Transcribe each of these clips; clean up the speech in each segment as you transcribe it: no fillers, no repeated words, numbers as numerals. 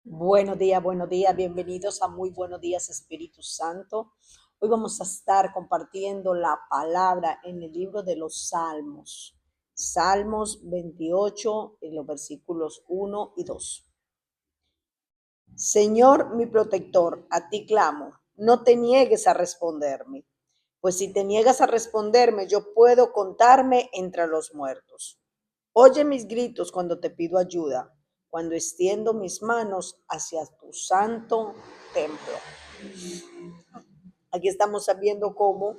Buenos días, bienvenidos a Muy Buenos Días Espíritu Santo. Hoy vamos a estar compartiendo la palabra en el libro de los Salmos, Salmos 28, en los versículos 1 y 2. Señor, mi protector, a ti clamo, no te niegues a responderme, pues si te niegas a responderme, yo puedo contarme entre los muertos. Oye mis gritos cuando te pido ayuda, cuando extiendo mis manos hacia tu santo templo. Aquí estamos viendo cómo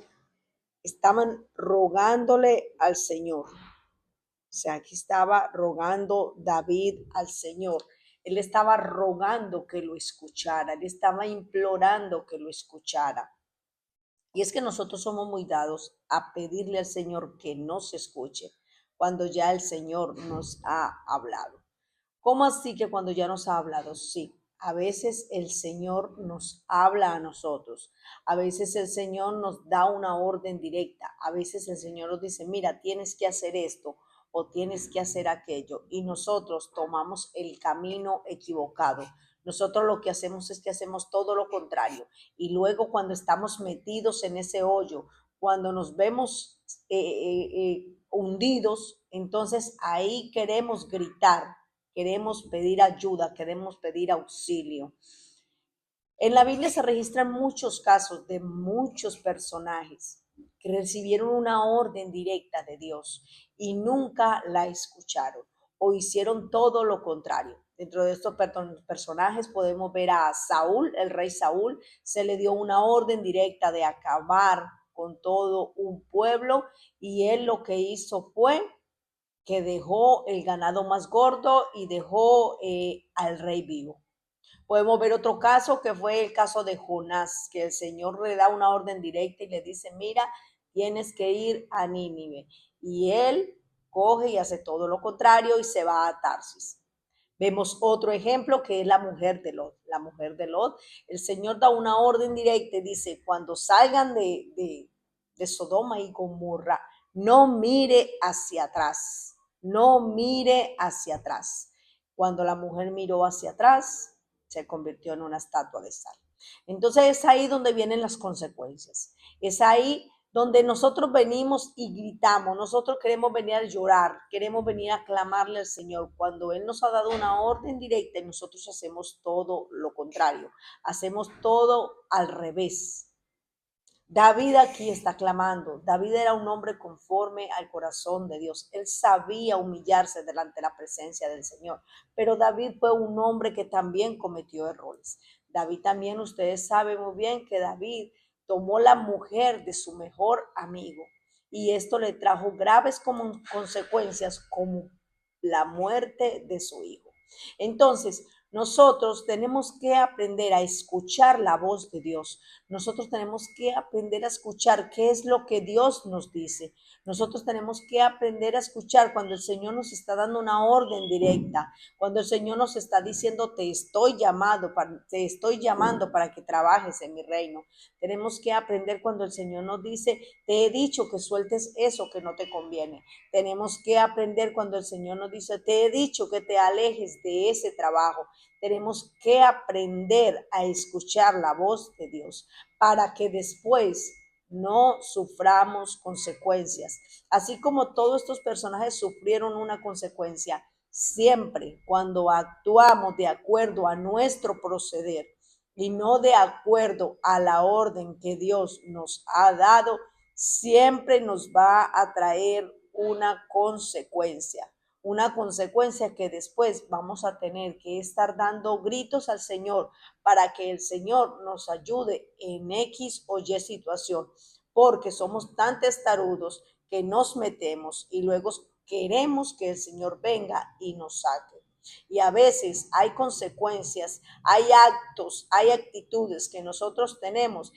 estaban rogándole al Señor. O sea, aquí estaba rogando David al Señor. Él estaba rogando que lo escuchara, él estaba implorando que lo escuchara. Y es que nosotros somos muy dados a pedirle al Señor que nos escuche cuando ya el Señor nos ha hablado. ¿Cómo así que cuando ya nos ha hablado? Sí, a veces el Señor nos habla a nosotros, a veces el Señor nos da una orden directa, a veces el Señor nos dice, mira, tienes que hacer esto o tienes que hacer aquello, y nosotros tomamos el camino equivocado. Nosotros lo que hacemos es que hacemos todo lo contrario, y luego cuando estamos metidos en ese hoyo, cuando nos vemos hundidos, entonces ahí queremos gritar, queremos pedir ayuda, queremos pedir auxilio. En la Biblia se registran muchos casos de muchos personajes que recibieron una orden directa de Dios y nunca la escucharon o hicieron todo lo contrario. Dentro de estos personajes podemos ver a Saúl, el rey Saúl, se le dio una orden directa de acabar con todo un pueblo y él lo que hizo fue que dejó el ganado más gordo y dejó al rey vivo. Podemos ver otro caso que fue el caso de Jonás, que el Señor le da una orden directa y le dice, mira, tienes que ir a Nínive. Y él coge y hace todo lo contrario y se va a Tarsis. Vemos otro ejemplo que es la mujer de Lot. La mujer de Lot, el Señor da una orden directa y dice, cuando salgan de Sodoma y Gomorra, no mire hacia atrás, no mire hacia atrás. Cuando la mujer miró hacia atrás, se convirtió en una estatua de sal. Entonces es ahí donde vienen las consecuencias. Es ahí donde nosotros venimos y gritamos, nosotros queremos venir a llorar, queremos venir a clamarle al Señor, cuando Él nos ha dado una orden directa y nosotros hacemos todo lo contrario, hacemos todo al revés. David aquí está clamando. David era un hombre conforme al corazón de Dios. Él sabía humillarse delante de la presencia del Señor. Pero David fue un hombre que también cometió errores. David también, ustedes saben muy bien que David tomó la mujer de su mejor amigo. Y esto le trajo graves consecuencias como la muerte de su hijo. Entonces, nosotros tenemos que aprender a escuchar la voz de Dios. Nosotros tenemos que aprender a escuchar qué es lo que Dios nos dice. Nosotros tenemos que aprender a escuchar cuando el Señor nos está dando una orden directa, cuando el Señor nos está diciendo, te estoy llamando para que trabajes en mi reino. Tenemos que aprender cuando el Señor nos dice, te he dicho que sueltes eso que no te conviene. Tenemos que aprender cuando el Señor nos dice, te he dicho que te alejes de ese trabajo. Tenemos que aprender a escuchar la voz de Dios para que después no suframos consecuencias. Así como todos estos personajes sufrieron una consecuencia, siempre cuando actuamos de acuerdo a nuestro proceder y no de acuerdo a la orden que Dios nos ha dado, siempre nos va a traer una consecuencia que después vamos a tener que estar dando gritos al Señor para que el Señor nos ayude en X o Y situación, porque somos tan testarudos que nos metemos y luego queremos que el Señor venga y nos saque. Y a veces hay consecuencias, hay actos, hay actitudes que nosotros tenemos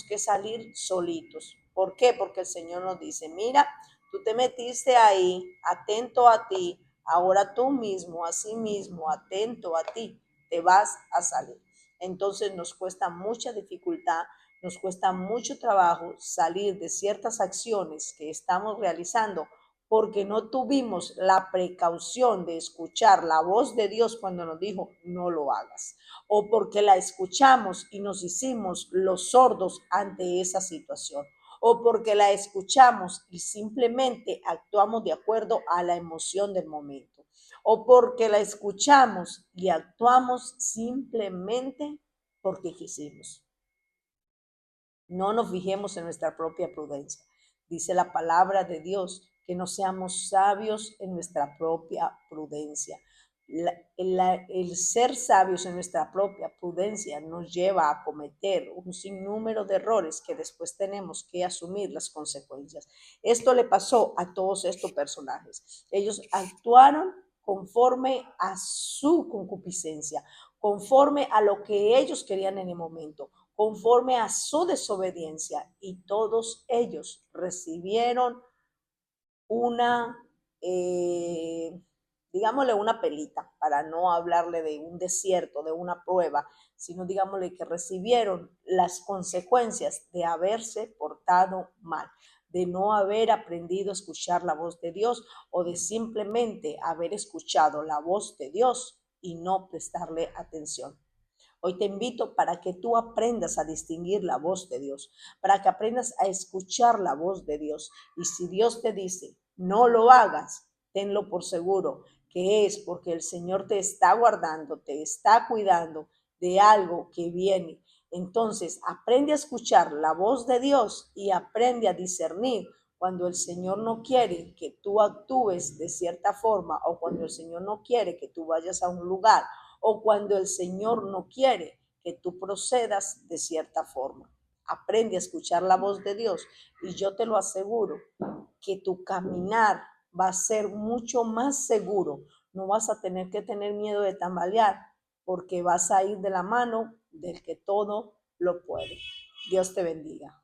que salir solitos. ¿Por qué? Porque el Señor nos dice, mira, tú te metiste ahí, atento a ti, ahora tú mismo, a sí mismo, atento a ti, te vas a salir. Entonces nos cuesta mucha dificultad, nos cuesta mucho trabajo salir de ciertas acciones que estamos realizando porque no tuvimos la precaución de escuchar la voz de Dios cuando nos dijo, no lo hagas, o porque la escuchamos y nos hicimos los sordos ante esa situación, o porque la escuchamos y simplemente actuamos de acuerdo a la emoción del momento, o porque la escuchamos y actuamos simplemente porque quisimos. No nos fijemos en nuestra propia prudencia. Dice la palabra de Dios que no seamos sabios en nuestra propia prudencia. El ser sabios en nuestra propia prudencia nos lleva a cometer un sinnúmero de errores que después tenemos que asumir las consecuencias. Esto le pasó a todos estos personajes. Ellos actuaron conforme a su concupiscencia, conforme a lo que ellos querían en el momento, conforme a su desobediencia, y todos ellos recibieron una, digámosle una pelita, para no hablarle de un desierto, de una prueba, sino digámosle que recibieron las consecuencias de haberse portado mal, de no haber aprendido a escuchar la voz de Dios, o de simplemente haber escuchado la voz de Dios y no prestarle atención. Hoy te invito para que tú aprendas a distinguir la voz de Dios, para que aprendas a escuchar la voz de Dios. Y si Dios te dice, no lo hagas, tenlo por seguro que es porque el Señor te está guardando, te está cuidando de algo que viene. Entonces, aprende a escuchar la voz de Dios y aprende a discernir cuando el Señor no quiere que tú actúes de cierta forma, o cuando el Señor no quiere que tú vayas a un lugar, o cuando el Señor no quiere que tú procedas de cierta forma. Aprende a escuchar la voz de Dios y yo te lo aseguro que tu caminar va a ser mucho más seguro. No vas a tener que tener miedo de tambalear, porque vas a ir de la mano del que todo lo puede. Dios te bendiga.